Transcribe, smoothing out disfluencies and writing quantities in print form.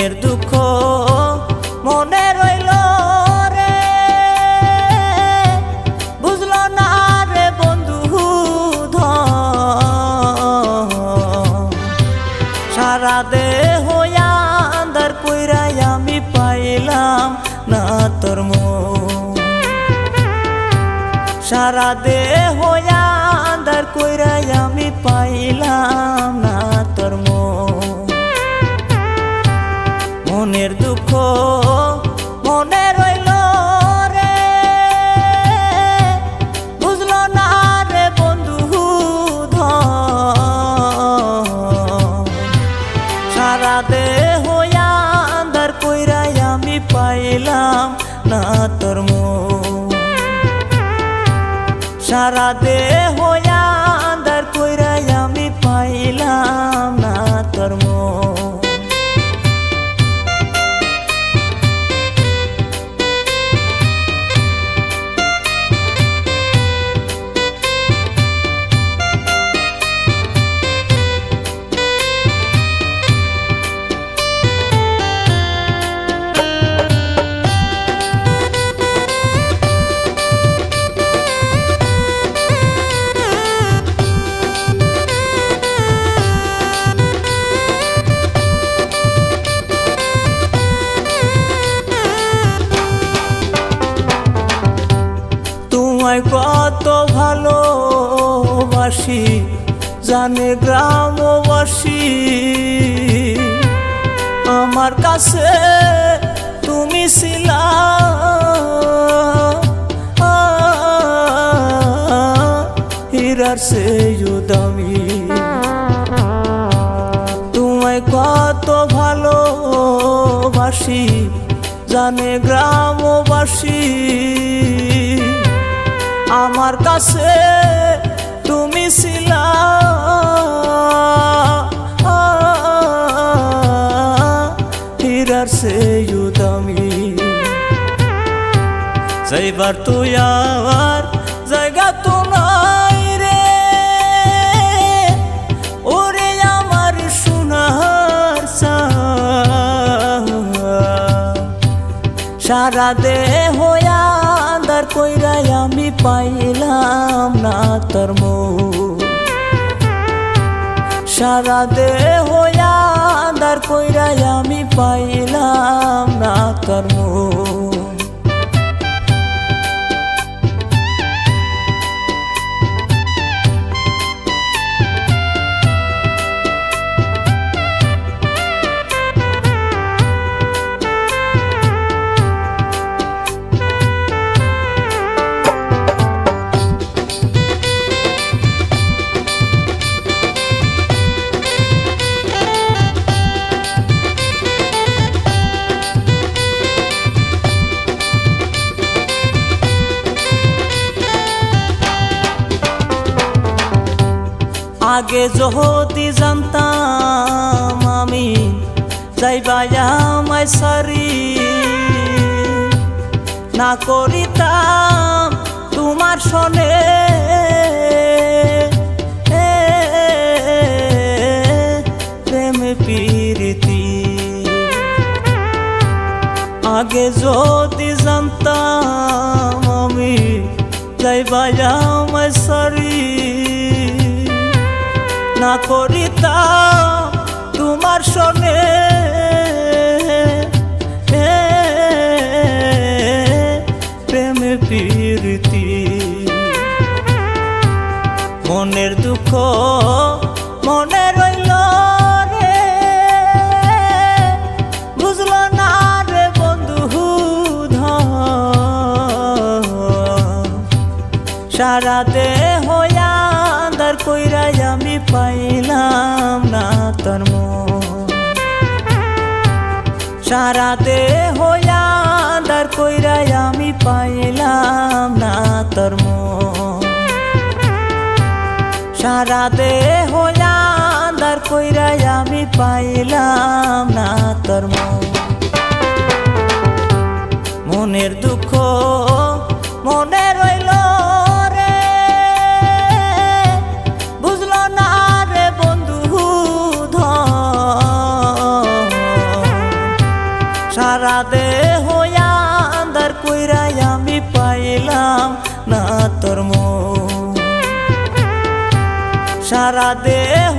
মনের দুঃখ মনে রইল রে, বুঝলো না রে বন্ধু সারা দেহ আন্ধার কইরাই আমি পাইলাম না তোর মন। সারা দেহ আন্ধার কইরাই আমি পাইলাম না তোর মন। মনের দুঃখ মনে রইল রে, বুঝলো না রে বন্ধু সারা দেহ আন্ধার কইরাই আমি পাইলাম না তোর মন। সারা দেহ আন্ধার কইরাই আমি পাইলাম না তোর মন। তোমায় কত ভালোবাসি জানে গ্রামবাসী, আমার কাছে তুমি ছিলা হীরার চেয়েও দামি। তোমায় কত ভালোবাসি জানে গ্রামবাসী, আমার কাছে তুমি ছিলা হীরার চেয়েও দামি। যাইবার তুই আর জায়গা তো নাই রে, ওরে আমার সোনার চাঁদ। সারা দেহ আন্ধার কইরাই আমি পাইলাম না তোর মন। সারা দেহ আন্ধার কইরাই আমি পাইলাম না তোর মন। আগে যদি জানতাম আমি যাইবা আমায় সারি, না করিতাম তোমার সনে প্রেম প্রীতি। আগে যদি জানতাম আমি যাইবা আমায় সারি, না করিতাম তোমার সনে প্রেম প্রীতি। মনের দুঃখ মনে রইল রে, বুঝলো না রে বন্ধু সারা দেহ আন্ধার কইরাই আমি পাইলাম না তোর মন। সারা দেহ আন্ধার কইরাই আমি পাইলাম না তোর মন। সারা দেহ আন্ধার কইরাই আমি পাইলাম না তোর মন। মনের দুঃখ মনে রইল রে, বুঝলো না রে বন্ধু না তোর মন সারা দেহ